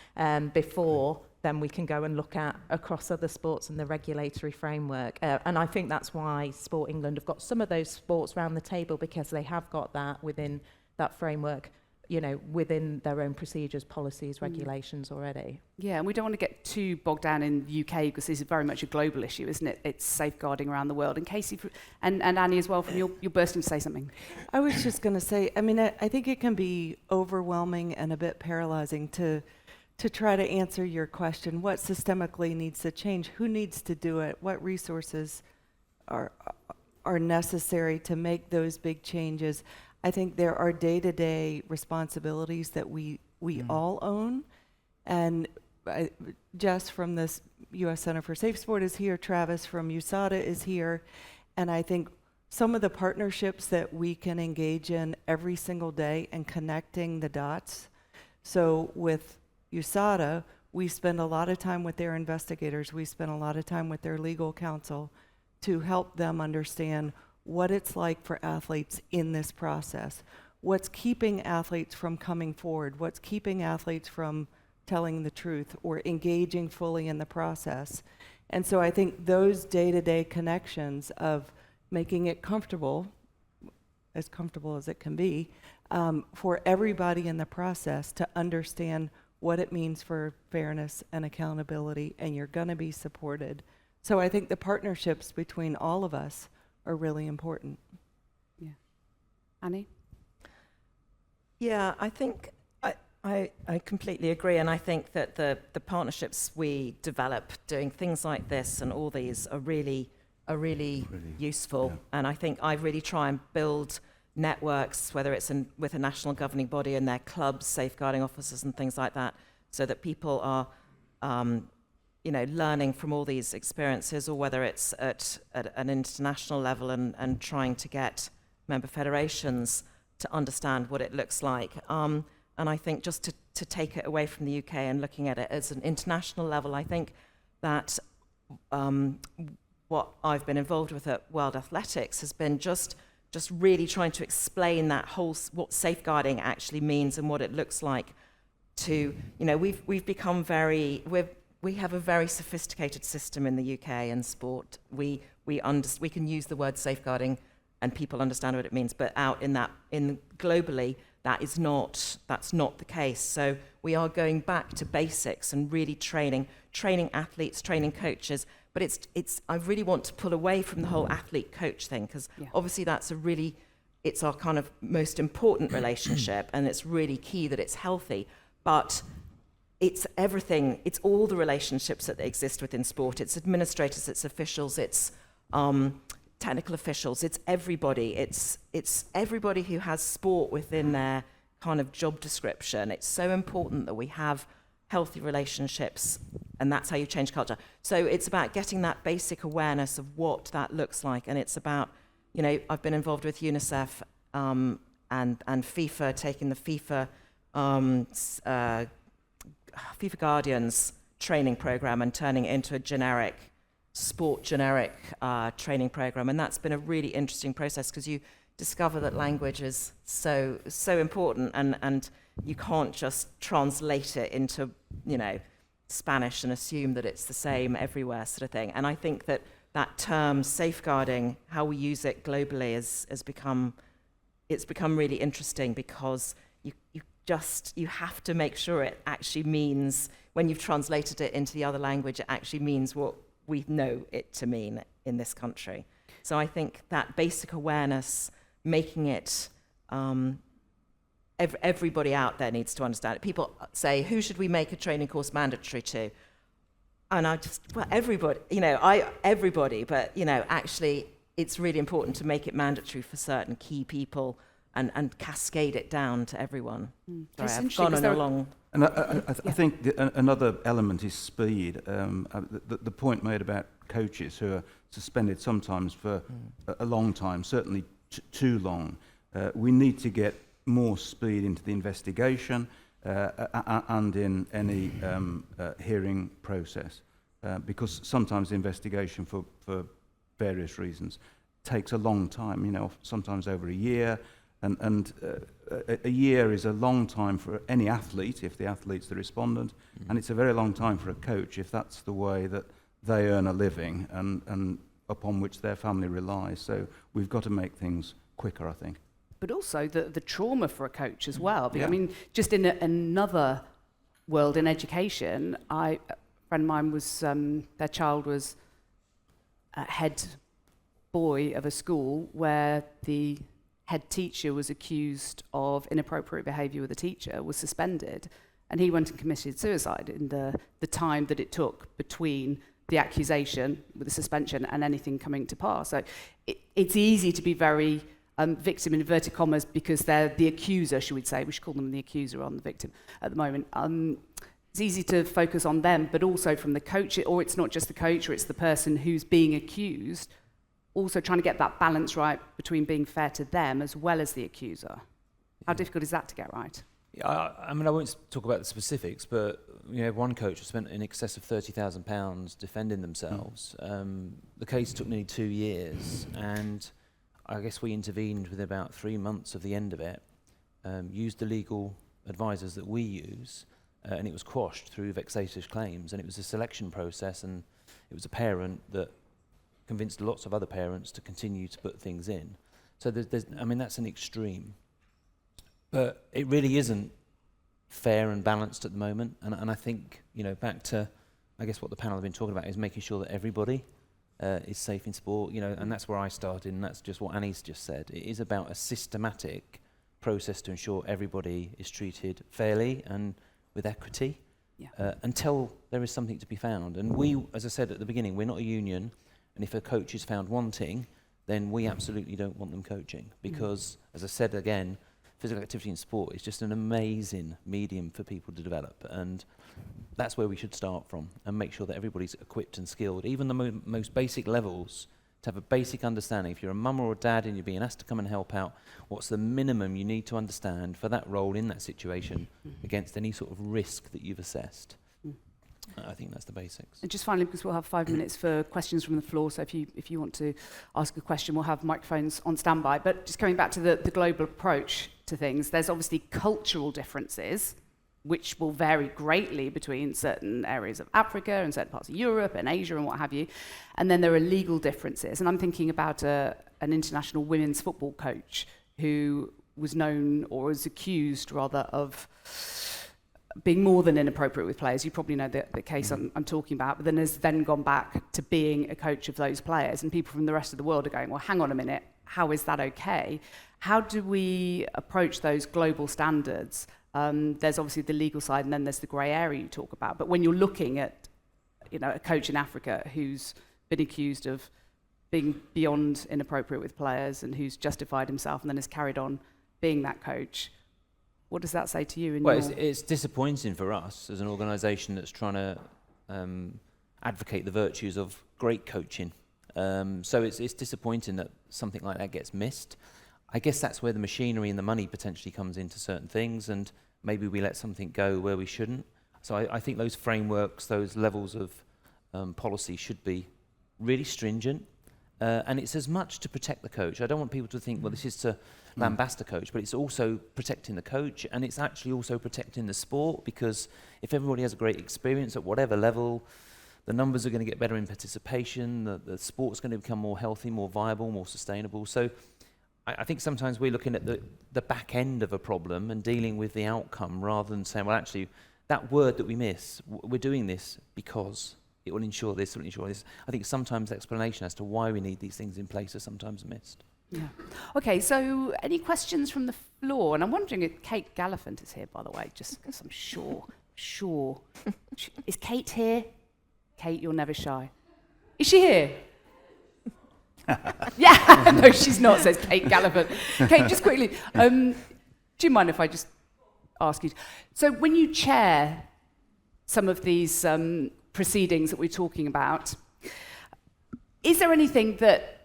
Speaker 5: before then we can go and look at across other sports and the regulatory framework. And I think that's why Sport England have got some of those sports around the table, because they have got that within that framework, within their own procedures, policies, regulations already. Yeah,
Speaker 1: and we don't want to get too bogged down in the UK, because this is very much a global issue, isn't it? It's safeguarding around the world. And Casey, and Annie as well, you're bursting to say something.
Speaker 4: I was just going to say, I think it can be overwhelming and a bit paralyzing to try to answer your question. What systemically needs to change? Who needs to do it? What resources are necessary to make those big changes? I think there are day-to-day responsibilities that we all own. And Jess from the U.S. Center for Safe Sport is here. Travis from USADA is here. And I think some of the partnerships that we can engage in every single day and connecting the dots. So with USADA, we spend a lot of time with their investigators. We spend a lot of time with their legal counsel to help them understand what it's like for athletes in this process, what's keeping athletes from coming forward, what's keeping athletes from telling the truth or engaging fully in the process. And so I think those day-to-day connections of making it comfortable as it can be, for everybody in the process to understand what it means for fairness and accountability, and you're going to be supported. So I think the partnerships between all of us are really important.
Speaker 1: Yeah. Annie?
Speaker 2: Yeah, I think I completely agree, and I think that the partnerships we develop doing things like this and all these are really useful. Yeah. And I think I really try and build networks, whether it's with a national governing body and their clubs, safeguarding officers and things like that, so that people are learning from all these experiences, or whether it's at an international level and trying to get member federations to understand what it looks like. And I think just to take it away from the UK and looking at it as an international level, I think that what I've been involved with at World Athletics has been just really trying to explain that whole, what safeguarding actually means and what it looks like to, we've become we have a very sophisticated system in the UK in sport. We can use the word safeguarding and people understand what it means, but out in globally, that's not the case. So we are going back to basics and really training athletes, training coaches. But I really want to pull away from the whole athlete coach thing, because obviously it's our kind of most important relationship, and it's really key that it's healthy. But it's everything. It's all the relationships that exist within sport. It's administrators, it's officials, it's technical officials, it's everybody. It's everybody who has sport within their kind of job description. It's so important that we have healthy relationships, and that's how you change culture. So it's about getting that basic awareness of what that looks like, and it's about, I've been involved with UNICEF and FIFA, taking the FIFA FIFA Guardian's training program and turning it into a generic training program. And that's been a really interesting process because you discover that language is so important, and you can't just translate it into, Spanish and assume that it's the same everywhere, sort of thing. And I think that term safeguarding, how we use it globally, has become really interesting, because you have to make sure it actually means, when you've translated it into the other language, it actually means what we know it to mean in this country. So I think that basic awareness, making it, everybody out there needs to understand it. People say, who should we make a training course mandatory to? And everybody, everybody, but, actually it's really important to make it mandatory for certain key people and cascade it down to everyone. Sorry, I've gone on a long...
Speaker 3: And I think another element is speed. The point made about coaches who are suspended sometimes for a long time, certainly too long. We need to get more speed into the investigation and in any hearing process, because sometimes the investigation for various reasons takes a long time, sometimes over a year. And a year is a long time for any athlete, if the athlete's the respondent, and it's a very long time for a coach if that's the way that they earn a living and upon which their family relies. So we've got to make things quicker, I think.
Speaker 1: But also the trauma for a coach as well. Yeah. I mean, just in another world in education, a friend of mine was, their child was a head boy of a school where the head teacher was accused of inappropriate behaviour with a teacher, was suspended, and he went and committed suicide in the time that it took between the accusation with the suspension and anything coming to pass. So it's easy to be very victim in inverted commas because they're the accuser, should we say. We should call them the accuser on the victim at the moment. It's easy to focus on them, but also from the coach, or it's not just the coach, or it's the person who's being accused, also trying to get that balance right between being fair to them as well as the accuser. How difficult is that to get right?
Speaker 6: Yeah, I mean, I won't talk about the specifics, but one coach spent in excess of £30,000 defending themselves. The case took nearly 2 years, and I guess we intervened within about 3 months of the end of it, used the legal advisors that we use, and it was quashed through vexatious claims, and it was a selection process, and it was a parent that convinced lots of other parents to continue to put things in. So that's an extreme. But it really isn't fair and balanced at the moment. And I think, back to, I guess what the panel have been talking about is making sure that everybody is safe in sport, and that's where I started, and that's just what Annie's just said. It is about a systematic process to ensure everybody is treated fairly and with equity until there is something to be found. And we, as I said at the beginning, we're not a union. And if a coach is found wanting, then we absolutely don't want them coaching, because, as I said again, physical activity in sport is just an amazing medium for people to develop, and that's where we should start from and make sure that everybody's equipped and skilled, even the most basic levels, to have a basic understanding. If you're a mum or a dad and you're being asked to come and help out, what's the minimum you need to understand for that role in that situation against any sort of risk that you've assessed? I think that's the basics.
Speaker 1: And just finally, because we'll have 5 minutes for questions from the floor, so if you want to ask a question, we'll have microphones on standby. But just coming back to the global approach to things, there's obviously cultural differences, which will vary greatly between certain areas of Africa and certain parts of Europe and Asia and what have you. And then there are legal differences. And I'm thinking about an international women's football coach who was known, or was accused rather, of being more than inappropriate with players. You probably know the case I'm talking about, but then has then gone back to being a coach of those players, and people from the rest of the world are going, well, hang on a minute, how is that okay? How do we approach those global standards? There's obviously the legal side, and then there's the grey area you talk about, but when you're looking at a coach in Africa who's been accused of being beyond inappropriate with players and who's justified himself and then has carried on being that coach, what does that say to you?
Speaker 6: It's disappointing for us as an organisation that's trying to advocate the virtues of great coaching. So it's disappointing that something like that gets missed. I guess that's where the machinery and the money potentially comes into certain things, and maybe we let something go where we shouldn't. So I think those frameworks, those levels of policy should be really stringent. And it's as much to protect the coach. I don't want people to think, well, this is to lambast the coach, but it's also protecting the coach, and it's actually also protecting the sport, because if everybody has a great experience at whatever level, the numbers are going to get better in participation, the sport's going to become more healthy, more viable, more sustainable. So I think sometimes we're looking at the back end of a problem and dealing with the outcome rather than saying, well, actually, that word that we miss, we're doing this because it will ensure this, it will ensure this. I think sometimes the explanation as to why we need these things in place are sometimes missed.
Speaker 1: Yeah. Okay, so any questions from the floor? And I'm wondering if Kate Gallifant is here, by the way, just because I'm sure. Is Kate here? Kate, you're never shy. Is she here? Yeah, no, she's not, says Kate Gallifant. Kate, just quickly, do you mind if I just ask you? So when you chair some of these proceedings that we're talking about, is there anything that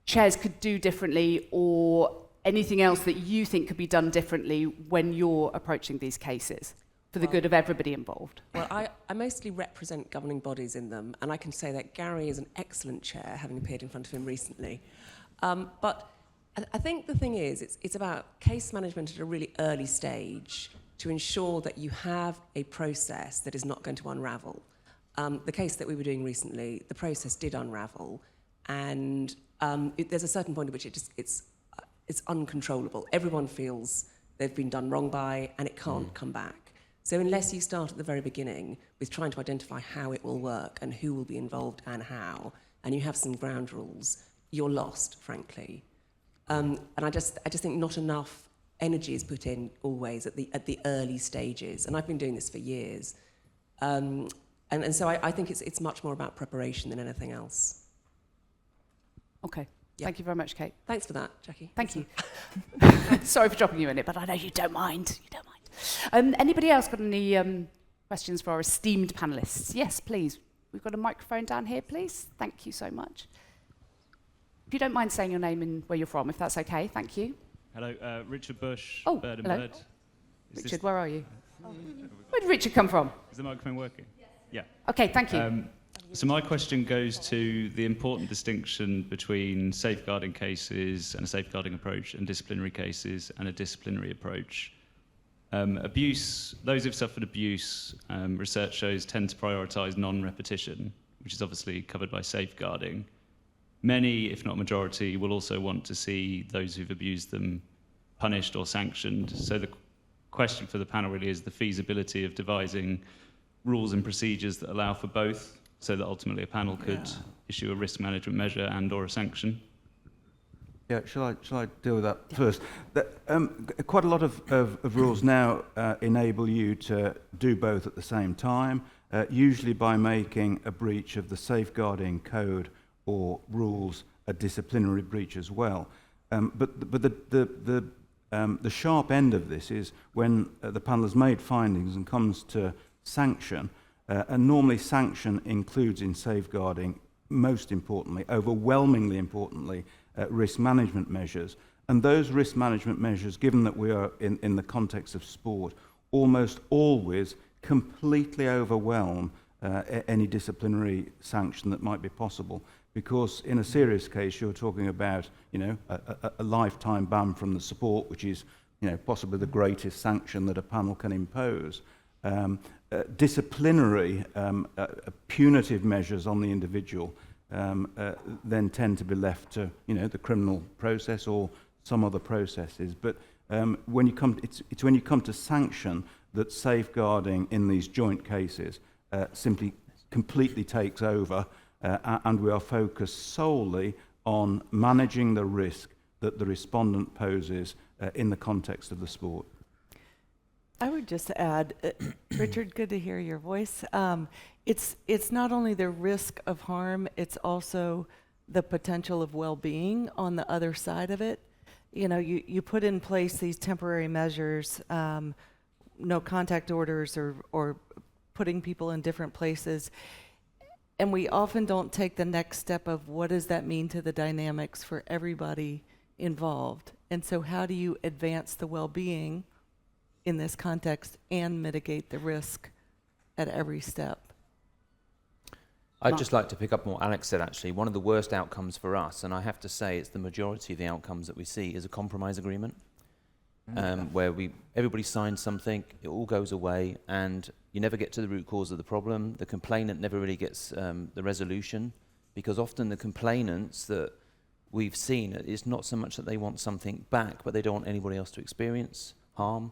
Speaker 1: chairs could do differently, or anything else that you think could be done differently when you're approaching these cases for the good of everybody involved?
Speaker 7: Well, I mostly represent governing bodies in them, and I can say that Gary is an excellent chair, having appeared in front of him recently. But I think the thing is, it's about case management at a really early stage to ensure that you have a process that is not going to unravel. The case that we were doing recently, the process did unravel, and there's a certain point at which it's uncontrollable. Everyone feels they've been done wrong by, and it can't come back. So unless you start at the very beginning with trying to identify how it will work and who will be involved and how, and you have some ground rules, you're lost, frankly. And I just think not enough energy is put in always at the early stages. And I've been doing this for years. And so I think it's much more about preparation than anything else.
Speaker 1: Okay.
Speaker 7: Yeah.
Speaker 1: Thank you very much, Kate.
Speaker 7: Thanks for that, Jackie.
Speaker 1: Thank you. Sorry for dropping you in it, but I know you don't mind. You don't mind. Anybody else got any questions for our esteemed panellists? Yes, please. We've got a microphone down here, please. Thank you so much. If you don't mind saying your name and where you're from, if that's okay. Thank you.
Speaker 8: Hello, Richard Bush,
Speaker 1: Oh,
Speaker 8: Bird and
Speaker 1: hello.
Speaker 8: Bird.
Speaker 1: Richard, where are you? Where did Richard come from?
Speaker 8: Is the microphone working? Yeah.
Speaker 1: Okay, thank you.
Speaker 8: So my question goes to the important distinction between safeguarding cases and a safeguarding approach and disciplinary cases and a disciplinary approach. Abuse, those who've suffered abuse, research shows tend to prioritise non-repetition, which is obviously covered by safeguarding. Many, if not majority, will also want to see those who've abused them punished or sanctioned. So the question for the panel really is the feasibility of devising rules and procedures that allow for both, so that ultimately a panel could issue a risk management measure and or a sanction.
Speaker 3: Yeah, shall I deal with that first? Quite a lot of rules now enable you to do both at the same time, usually by making a breach of the safeguarding code or rules a disciplinary breach as well. But the sharp end of this is when the panel has made findings and comes to sanction, and normally sanction includes in safeguarding, most importantly, overwhelmingly importantly, risk management measures. And those risk management measures, given that we are in the context of sport, almost always completely overwhelm any disciplinary sanction that might be possible. Because in a serious case, you're talking about, a lifetime ban from the sport, which is, possibly the greatest sanction that a panel can impose. Disciplinary, punitive measures on the individual then tend to be left to, the criminal process or some other processes. But when you come, it's when you come to sanction that safeguarding in these joint cases simply completely takes over, and we are focused solely on managing the risk that the respondent poses in the context of the sport.
Speaker 4: I would just add, Richard, good to hear your voice. It's not only the risk of harm, it's also the potential of well-being on the other side of it. You put in place these temporary measures, no contact orders or putting people in different places, and we often don't take the next step of what does that mean to the dynamics for everybody involved. And so how do you advance the well-being in this context and mitigate the risk at every step?
Speaker 6: I'd just like to pick up on what Alex said, actually. One of the worst outcomes for us, and I have to say it's the majority of the outcomes that we see, is a compromise agreement, where everybody signs something, it all goes away, and you never get to the root cause of the problem. The complainant never really gets the resolution, because often the complainants that we've seen, it's not so much that they want something back, but they don't want anybody else to experience harm.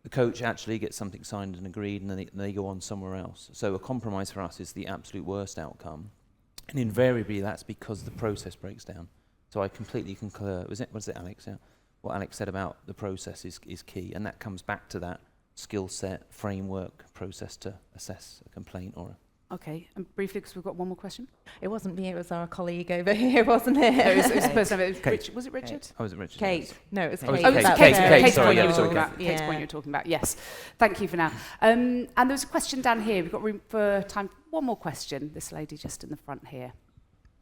Speaker 6: The coach actually gets something signed and agreed, and then they go on somewhere else. So a compromise for us is the absolute worst outcome. And invariably, that's because the process breaks down. So I completely concur. Was it Alex? Yeah. What Alex said about the process is key, and that comes back to that skill set, framework, process to assess a complaint or
Speaker 1: Okay, and briefly, because we've got one more question.
Speaker 5: It wasn't me, it was our colleague over here, wasn't it?
Speaker 1: No, it was the person. Was it Richard?
Speaker 6: Oh, was it Richard?
Speaker 5: Kate. No, it was Kate.
Speaker 1: Oh, it was
Speaker 6: Kate.
Speaker 1: Kate's
Speaker 6: Kate,
Speaker 1: point you were
Speaker 6: yeah,
Speaker 1: talking
Speaker 6: sorry,
Speaker 1: about. Kate's point you were talking about. Yes. Thank you for now. And there's a question down here. We've got room for time. One more question. This lady just in the front here.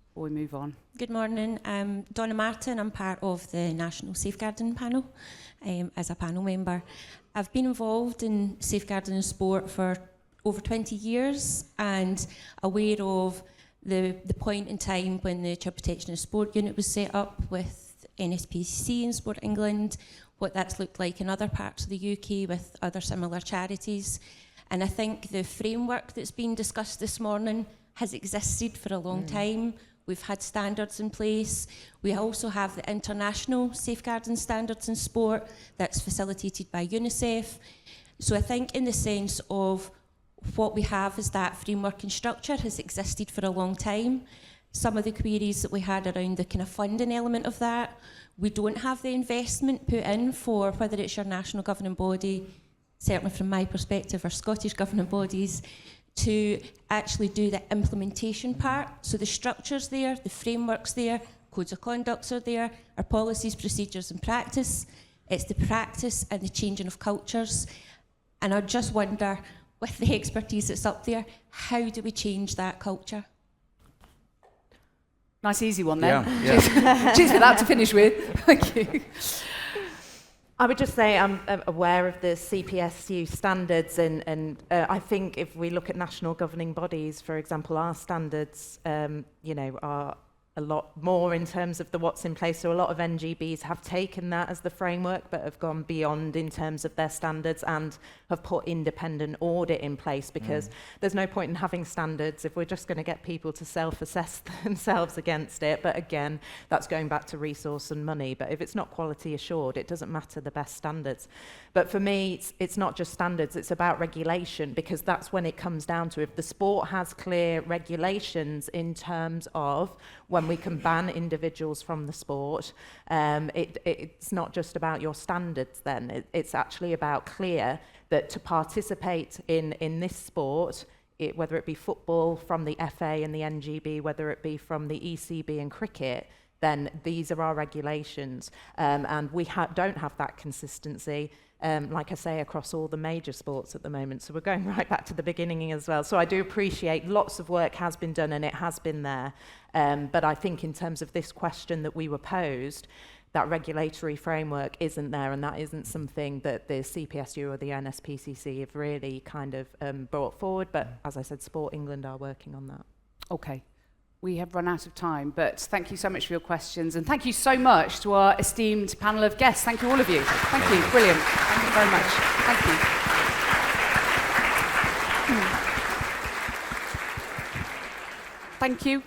Speaker 1: Before we move on.
Speaker 9: Good morning. I'm Donna Martin. I'm part of the National Safeguarding Panel as a panel member. I've been involved in safeguarding in sport for over 20 years and aware of the point in time when the Child Protection and Sport Unit was set up with NSPCC in Sport England, what that's looked like in other parts of the UK with other similar charities. And I think the framework that's been discussed this morning has existed for a long time. We've had standards in place. We also have the international safeguarding standards in sport that's facilitated by UNICEF. So I think in the sense of what we have is that framework and structure has existed for a long time. Some of the queries that we had around the kind of funding element of that, we don't have the investment put in for whether it's your national governing body, certainly from my perspective, or Scottish governing bodies, to actually do the implementation part. So the structure's there, the framework's there, codes of conducts are there, our policies, procedures and practice. It's the practice and the changing of cultures. And I just wonder, with the expertise that's up there, how do we change that culture?
Speaker 1: Nice easy one then.
Speaker 6: Yeah.
Speaker 1: Cheers for that to finish with. Thank you.
Speaker 5: I would just say I'm aware of the CPSU standards, and I think if we look at national governing bodies, for example, our standards, are a lot more in terms of what's in place. So a lot of NGBs have taken that as the framework, but have gone beyond in terms of their standards and have put independent audit in place, because there's no point in having standards if we're just going to get people to self-assess themselves against it. But again, that's going back to resource and money. But if it's not quality assured, it doesn't matter the best standards. But for me, it's not just standards, it's about regulation, because that's when it comes down to, if the sport has clear regulations in terms of when we can ban individuals from the sport, it's not just about your standards then. It's actually about clear that to participate in this sport, whether it be football from the FA and the NGB, whether it be from the ECB and cricket, then these are our regulations. And we don't have that consistency, like I say, across all the major sports at the moment. So we're going right back to the beginning as well. So I do appreciate lots of work has been done and it has been there. But I think in terms of this question that we were posed, that regulatory framework isn't there, and that isn't something that the CPSU or the NSPCC have really kind of brought forward. But as I said, Sport England are working on that.
Speaker 1: Okay. We have run out of time, but thank you so much for your questions, and thank you so much to our esteemed panel of guests. Thank you, all of you. Thank you. Brilliant. Thank you very much. Thank you. Thank you.